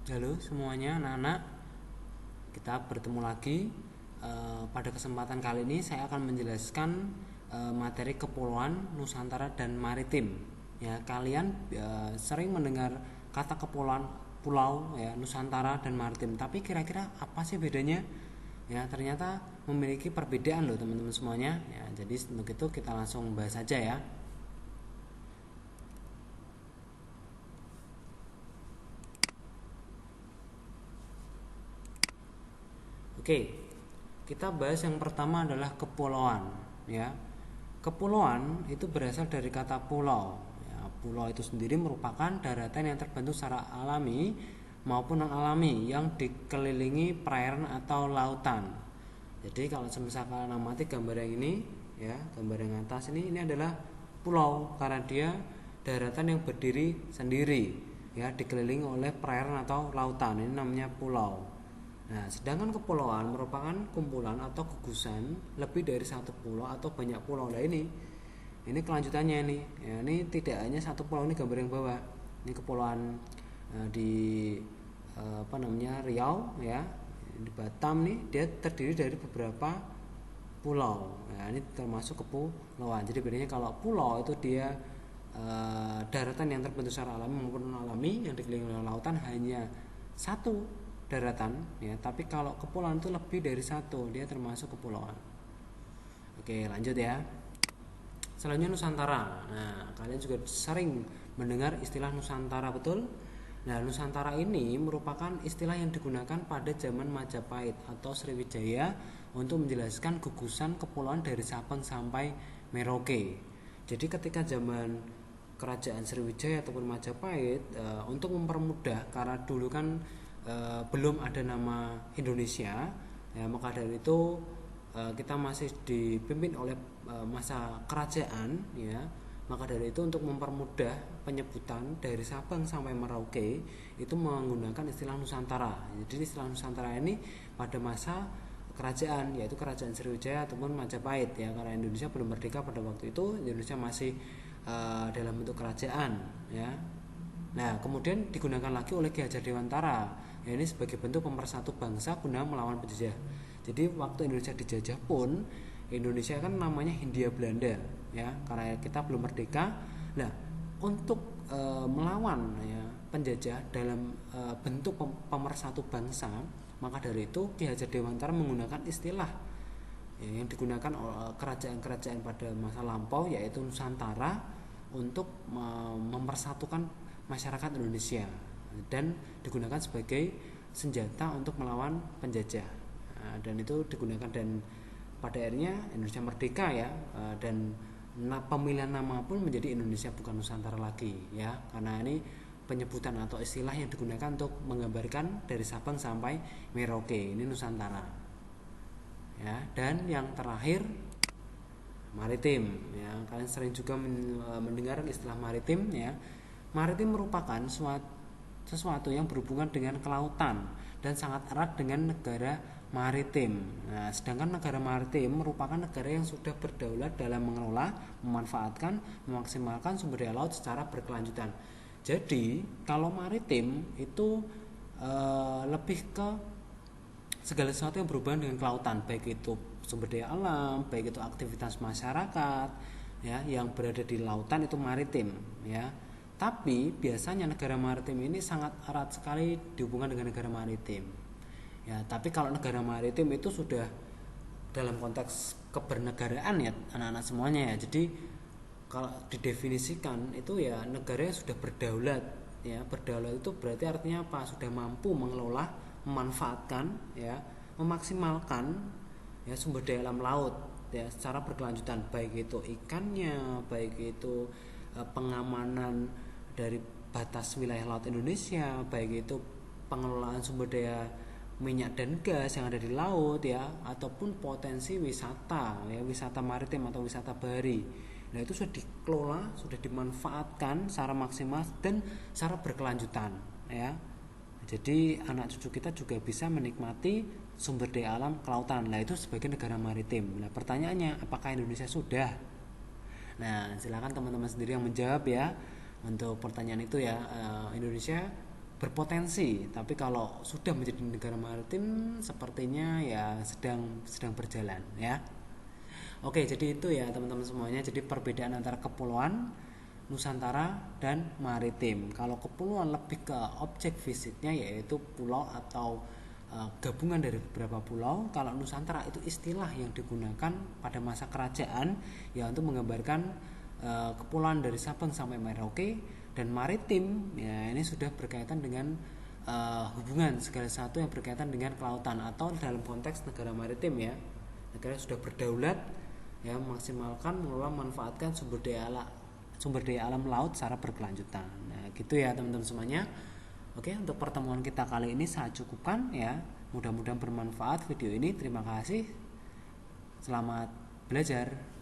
Halo semuanya anak-anak, kita bertemu lagi. Pada kesempatan kali ini saya akan menjelaskan materi kepulauan, Nusantara dan maritim. Ya, kalian sering mendengar kata kepulauan, pulau, ya, Nusantara dan maritim. Tapi kira-kira apa sih bedanya? Ya, ternyata memiliki perbedaan loh teman-teman semuanya. Ya, jadi untuk itu kita langsung bahas saja ya. Oke, kita bahas yang pertama adalah kepulauan, ya. Kepulauan itu berasal dari kata pulau. Ya, pulau itu sendiri merupakan daratan yang terbentuk secara alami maupun non alami yang dikelilingi perairan atau lautan. Jadi kalau semisal kalian amati gambar yang ini, ya, gambar yang atas ini adalah pulau karena dia daratan yang berdiri sendiri, ya, dikelilingi oleh perairan atau lautan. Ini namanya pulau. Nah, sedangkan kepulauan merupakan kumpulan atau gugusan lebih dari satu pulau atau banyak pulau. Nah, ini kelanjutannya nih. Ya, ini tidak hanya satu pulau, ini gambar yang bawah. Ini kepulauan di Riau, ya. Di Batam nih, dia terdiri dari beberapa pulau. Nah, ini termasuk kepulauan. Jadi bedanya kalau pulau itu dia daratan yang terbentuk secara alami maupun non alami yang dikelilingi oleh lautan hanya satu daratan, ya, tapi kalau kepulauan itu lebih dari satu, dia termasuk kepulauan. Oke, lanjut ya. Selanjutnya Nusantara. Nah, kalian juga sering mendengar istilah Nusantara, betul? Nah, Nusantara ini merupakan istilah yang digunakan pada zaman Majapahit atau Sriwijaya untuk menjelaskan gugusan kepulauan dari Sabang sampai Merauke. Jadi ketika zaman kerajaan Sriwijaya ataupun Majapahit, untuk mempermudah karena dulu kan belum ada nama Indonesia, ya, maka dari itu kita masih dipimpin oleh masa kerajaan, ya, maka dari itu untuk mempermudah penyebutan dari Sabang sampai Merauke itu menggunakan istilah Nusantara. Jadi istilah Nusantara ini pada masa kerajaan, yaitu kerajaan Sriwijaya ataupun Majapahit, ya, karena Indonesia belum merdeka pada waktu itu, Indonesia masih dalam bentuk kerajaan, ya. Nah, kemudian digunakan lagi oleh Ki Hajar Dewantara. Ya, ini sebagai bentuk pemersatu bangsa guna melawan penjajah. Jadi waktu Indonesia dijajah pun, Indonesia kan namanya Hindia Belanda, ya, karena kita belum merdeka. Nah, untuk melawan, ya, penjajah dalam bentuk pemersatu bangsa, maka dari itu Ki Hajar Dewantara menggunakan istilah, ya, yang digunakan oleh kerajaan-kerajaan pada masa lampau, yaitu Nusantara, untuk mempersatukan masyarakat Indonesia dan digunakan sebagai senjata untuk melawan penjajah. Dan itu digunakan, dan pada akhirnya Indonesia merdeka, ya, dan pemilihan nama pun menjadi Indonesia bukan Nusantara lagi, ya, karena ini penyebutan atau istilah yang digunakan untuk menggambarkan dari Sabang sampai Merauke, ini Nusantara, ya. Dan yang terakhir maritim, ya, kalian sering juga mendengar istilah maritim, ya. Maritim merupakan sesuatu yang berhubungan dengan kelautan dan sangat erat dengan negara maritim. Nah, sedangkan negara maritim merupakan negara yang sudah berdaulat dalam mengelola, memanfaatkan, memaksimalkan sumber daya laut secara berkelanjutan. Jadi, kalau maritim itu lebih ke segala sesuatu yang berhubungan dengan kelautan, baik itu sumber daya alam, baik itu aktivitas masyarakat, ya, yang berada di lautan itu maritim, ya. Tapi biasanya negara maritim ini sangat erat sekali dihubungkan dengan negara maritim. Ya, tapi kalau negara maritim itu sudah dalam konteks kebernegaraan, ya, anak-anak semuanya, ya. Jadi kalau didefinisikan itu, ya, negara yang sudah berdaulat, ya. Berdaulat itu berarti artinya apa? Sudah mampu mengelola, memanfaatkan, ya, memaksimalkan, ya, sumber daya alam laut, ya, secara berkelanjutan, baik itu ikannya, baik itu pengamanan dari batas wilayah laut Indonesia, baik itu pengelolaan sumber daya minyak dan gas yang ada di laut, ya, ataupun potensi wisata, ya, wisata maritim atau wisata bahari. Nah, itu sudah dikelola, sudah dimanfaatkan secara maksimal dan secara berkelanjutan, ya. Jadi anak cucu kita juga bisa menikmati sumber daya alam kelautan. Nah, itu sebagai negara maritim. Nah, pertanyaannya, apakah Indonesia sudah? Nah, silakan teman-teman sendiri yang menjawab, ya, untuk pertanyaan itu, ya. Indonesia berpotensi, tapi kalau sudah menjadi negara maritim sepertinya ya sedang berjalan ya. Oke, jadi itu ya teman-teman semuanya. Jadi perbedaan antara kepulauan, Nusantara, dan maritim. Kalau kepulauan lebih ke objek fisiknya yaitu pulau atau gabungan dari beberapa pulau. Kalau Nusantara itu istilah yang digunakan pada masa kerajaan ya untuk menggambarkan kepulauan dari Sabang sampai Merauke. Dan maritim ya ini sudah berkaitan dengan hubungan segala sesuatu yang berkaitan dengan kelautan atau dalam konteks negara maritim ya. Negara sudah berdaulat ya, maksimalkan mengelola manfaatkan sumber daya alam laut secara berkelanjutan. Nah, gitu ya teman-teman semuanya. Oke, untuk pertemuan kita kali ini saya cukupkan ya. Mudah-mudahan bermanfaat video ini. Terima kasih. Selamat belajar.